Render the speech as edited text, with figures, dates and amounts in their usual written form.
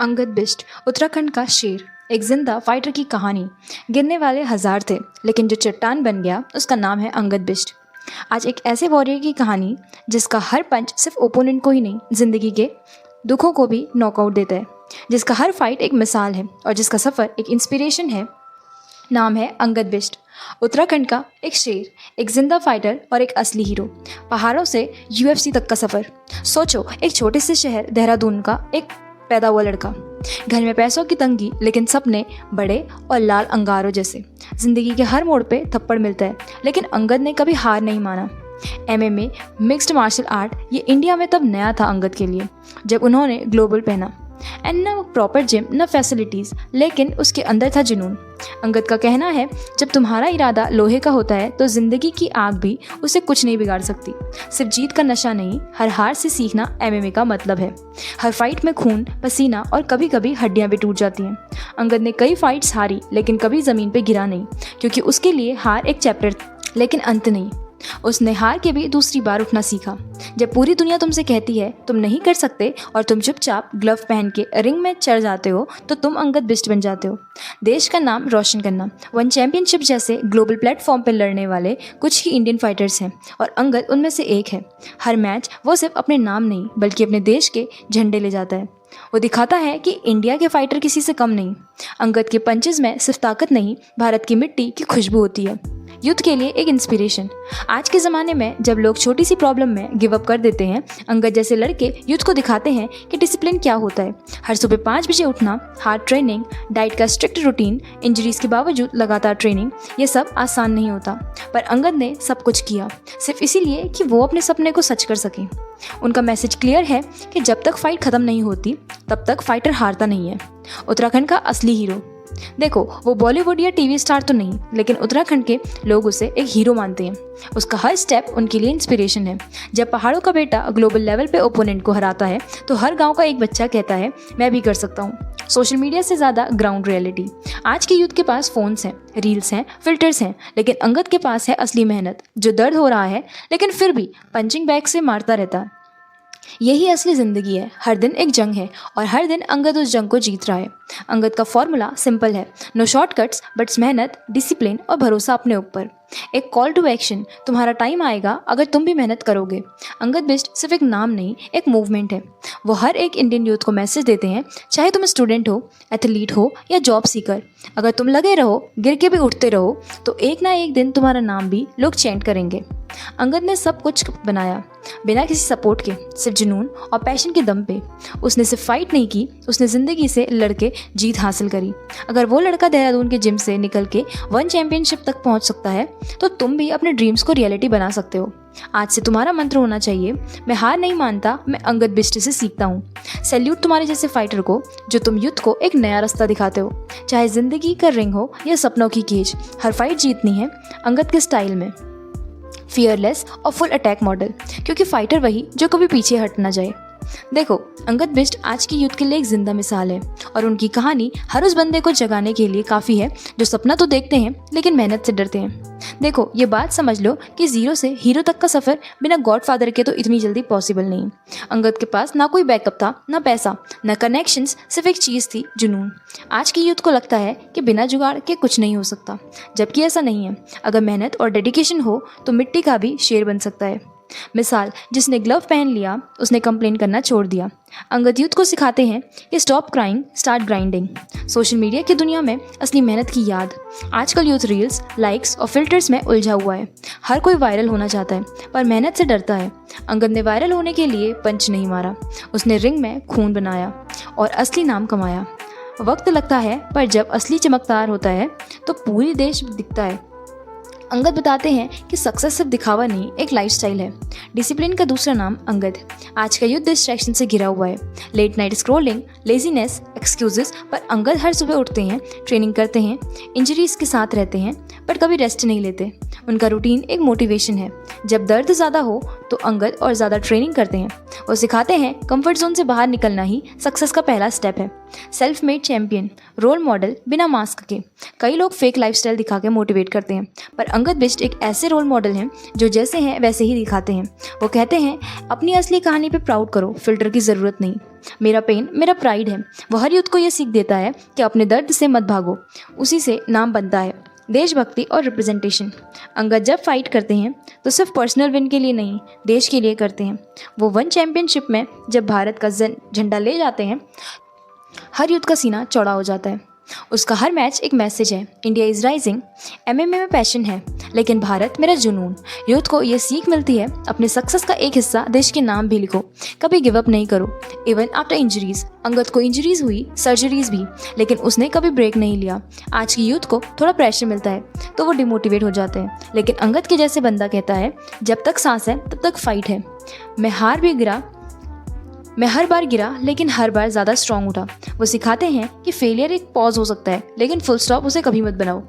अंगद बिष्ट उत्तराखंड का शेर, एक जिंदा फाइटर की कहानी। गिनने वाले हजार थे, लेकिन जो चट्टान बन गया उसका नाम है अंगद बिष्ट। आज एक ऐसे वॉरियर की कहानी जिसका हर पंच सिर्फ ओपोनेंट को ही नहीं, जिंदगी के दुखों को भी नॉकआउट देता है, जिसका हर फाइट एक मिसाल है और जिसका सफ़र एक इंस्पिरेशन है। नाम है अंगद बिष्ट। उत्तराखंड का एक शेर, एक जिंदा फाइटर और एक असली हीरो। पहाड़ों से यूएफसी तक का सफ़र। सोचो, एक छोटे से शहर देहरादून का एक पैदा हुआ लड़का, घर में पैसों की तंगी लेकिन सपने बड़े और लाल अंगारों जैसे। जिंदगी के हर मोड़ पे थप्पड़ मिलता है, लेकिन अंगद ने कभी हार नहीं माना। एमएमए, मिक्स्ड मार्शल आर्ट, ये इंडिया में तब नया था अंगद के लिए जब उन्होंने ग्लोबल पहना। एंड न प्रॉपर जिम, न फैसिलिटीज़, लेकिन उसके अंदर था जुनून। अंगद का कहना है, जब तुम्हारा इरादा लोहे का होता है तो जिंदगी की आग भी उसे कुछ नहीं बिगाड़ सकती। सिर्फ जीत का नशा नहीं, हर हार से सीखना एमएमए का मतलब है। हर फाइट में खून, पसीना और कभी कभी हड्डियां भी टूट जाती हैं। अंगद ने कई फाइट्स हारी, लेकिन कभी ज़मीन पे गिरा नहीं, क्योंकि उसके लिए हार एक चैप्टर लेकिन अंत नहीं। उसने हार के भी दूसरी बार उठना सीखा। जब पूरी दुनिया तुमसे कहती है तुम नहीं कर सकते और तुम चुपचाप ग्लव पहन के रिंग में चढ़ जाते हो, तो तुम अंगद बिष्ट बन जाते हो। देश का नाम रोशन करना, वन चैंपियनशिप जैसे ग्लोबल प्लेटफॉर्म पर लड़ने वाले कुछ ही इंडियन फाइटर्स हैं और अंगद उनमें से एक है। हर मैच वो सिर्फ अपने नाम नहीं बल्कि अपने देश के झंडे ले जाता है। वो दिखाता है कि इंडिया के फाइटर किसी से कम नहीं। अंगद के पंचेस में सिर्फ ताकत नहीं, भारत की मिट्टी की खुशबू होती है। यूथ के लिए एक इंस्पिरेशन। आज के ज़माने में जब लोग छोटी सी प्रॉब्लम में गिव अप कर देते हैं, अंगद जैसे लड़के यूथ को दिखाते हैं कि डिसिप्लिन क्या होता है। हर सुबह 5 बजे उठना, हार्ड ट्रेनिंग, डाइट का स्ट्रिक्ट रूटीन, इंजरीज के बावजूद लगातार ट्रेनिंग, ये सब आसान नहीं होता। पर अंगद ने सब कुछ किया सिर्फ इसीलिए कि वो अपने सपने को सच कर सके। उनका मैसेज क्लियर है कि जब तक फाइट ख़त्म नहीं होती तब तक फाइटर हारता नहीं है। उत्तराखंड का असली हीरो। देखो, वो बॉलीवुड या टीवी स्टार तो नहीं, लेकिन उत्तराखंड के लोग उसे एक हीरो मानते हैं। उसका हर स्टेप उनके लिए इंस्पिरेशन है। जब पहाड़ों का बेटा ग्लोबल लेवल पे ओपोनेंट को हराता है तो हर गांव का एक बच्चा कहता है मैं भी कर सकता हूँ। सोशल मीडिया से ज़्यादा ग्राउंड रियलिटी। आज के यूथ के पास फ़ोन्स हैं, रील्स हैं, फिल्टर्स हैं, लेकिन अंगद के पास है असली मेहनत। जो दर्द हो रहा है लेकिन फिर भी पंचिंग बैग से मारता रहता है। यही असली ज़िंदगी है। हर दिन एक जंग है और हर दिन अंगद उस जंग को जीत रहा है। अंगद का फॉर्मूला सिंपल है, नो शॉर्टकट्स, बट मेहनत, डिसिप्लिन और भरोसा अपने ऊपर। एक कॉल टू एक्शन, तुम्हारा टाइम आएगा अगर तुम भी मेहनत करोगे। अंगद बिष्ट सिर्फ एक नाम नहीं, एक मूवमेंट है। वो हर एक इंडियन यूथ को मैसेज देते हैं, चाहे तुम स्टूडेंट हो, एथलीट हो या जॉब सीकर, अगर तुम लगे रहो, गिर के भी उठते रहो, तो एक ना एक दिन तुम्हारा नाम भी लोग चैंट करेंगे। अंगद ने सब कुछ बनाया बिना किसी सपोर्ट के, सिर्फ जुनून और पैशन के दम पे। उसने सिर्फ फाइट नहीं की, उसने ज़िंदगी से लड़के जीत हासिल करी। अगर वो लड़का देहरादून के जिम से निकल के वन चैंपियनशिप तक पहुंच सकता है, तो तुम भी अपने ड्रीम्स को रियलिटी बना सकते हो। आज से तुम्हारा मंत्र होना चाहिए, मैं हार नहीं मानता, मैं अंगद बिष्ट से सीखता हूँ। सैल्यूट तुम्हारे जैसे फाइटर को, जो तुम यूथ को एक नया रास्ता दिखाते हो। चाहे जिंदगी का रिंग हो या सपनों की केज, हर फाइट जीतनी है अंगद के स्टाइल में, फियरलेस और फुल अटैक मॉडल, क्योंकि फाइटर वही जो कभी पीछे हट ना जाए। देखो, अंगद बिष्ट आज की यूथ के लिए एक जिंदा मिसाल है और उनकी कहानी हर उस बंदे को जगाने के लिए काफ़ी है जो सपना तो देखते हैं लेकिन मेहनत से डरते हैं। देखो, ये बात समझ लो कि जीरो से हीरो तक का सफ़र बिना गॉडफादर के तो इतनी जल्दी पॉसिबल नहीं। अंगद के पास ना कोई बैकअप था, ना पैसा, ना कनेक्शंस, सिर्फ एक चीज़ थी, जुनून। आज की यूथ को लगता है कि बिना जुगाड़ के कुछ नहीं हो सकता, जबकि ऐसा नहीं है। अगर मेहनत और डेडिकेशन हो तो मिट्टी का भी शेर बन सकता है। मिसाल, जिसने ग्लव पहन लिया उसने कंप्लेन करना छोड़ दिया। अंगद यूथ को सिखाते हैं कि stop crying, start grinding. Social media की दुनिया में असली मेहनत की याद। आजकल यूथ रील्स, लाइक्स और फिल्टर्स में उलझा हुआ है। हर कोई वायरल होना चाहता है पर मेहनत से डरता है। अंगद ने वायरल होने के लिए पंच नहीं मारा, उसने रिंग में खून बनाया और असली नाम कमाया। वक्त लगता है पर जब असली चमकदार होता है तो पूरी देश दिखता है। अंगद बताते हैं कि सक्सेस सिर्फ दिखावा नहीं, एक लाइफस्टाइल है। डिसिप्लिन का दूसरा नाम अंगद। आज का युद्ध डिस्ट्रैक्शन से घिरा हुआ है, late night scrolling, laziness, excuses, पर अंगद हर सुबह उठते हैं, ट्रेनिंग करते हैं, इंजरीज के साथ रहते हैं, पर कभी रेस्ट नहीं लेते। उनका रूटीन एक मोटिवेशन है। जब दर्द ज़्यादा हो तो अंगद और ज़्यादा ट्रेनिंग करते हैं। वो सिखाते हैं कंफर्ट जोन से बाहर निकलना ही सक्सेस का पहला स्टेप है। Self made champion, role model बिना मास्क के। कई लोग फेक लाइफस्टाइल दिखा के मोटिवेट करते हैं, पर अंगद बिष्ट एक ऐसे रोल मॉडल हैं जो जैसे हैं वैसे ही दिखाते हैं। वो कहते हैं, अपनी असली कहानी पे प्राउड करो, फिल्टर की ज़रूरत नहीं। मेरा पेन मेरा प्राइड है। वो हर यूथ को ये सीख देता है कि अपने दर्द से मत भागो, उसी से नाम बनता है। देशभक्ति और रिप्रेजेंटेशन। अंगद जब फाइट करते हैं तो सिर्फ पर्सनल विन के लिए नहीं, देश के लिए करते हैं। वो वन चैम्पियनशिप में जब भारत का झंडा ले जाते हैं, हर यूथ का सीना चौड़ा हो जाता है। उसका हर मैच एक मैसेज है, इंडिया इज़ राइजिंग। एमएमए में पैशन है, लेकिन भारत मेरा जुनून। यूथ को ये सीख मिलती है, अपने सक्सेस का एक हिस्सा देश के नाम भी लिखो, कभी गिव अप नहीं करो, इवन आफ्टर इंजरीज। अंगद को इंजरीज हुई, सर्जरीज भी, लेकिन उसने कभी ब्रेक नहीं लिया। आज की यूथ को थोड़ा प्रेशर मिलता है तो वो डिमोटिवेट हो जाते हैं, लेकिन अंगद के जैसे बंदा कहता है, जब तक सांस है तब तक फाइट है। मैं हर बार गिरा, लेकिन हर बार ज़्यादा स्ट्रॉन्ग उठा। वो सिखाते हैं कि फेलियर एक पॉज हो सकता है, लेकिन फुल स्टॉप उसे कभी मत बनाओ।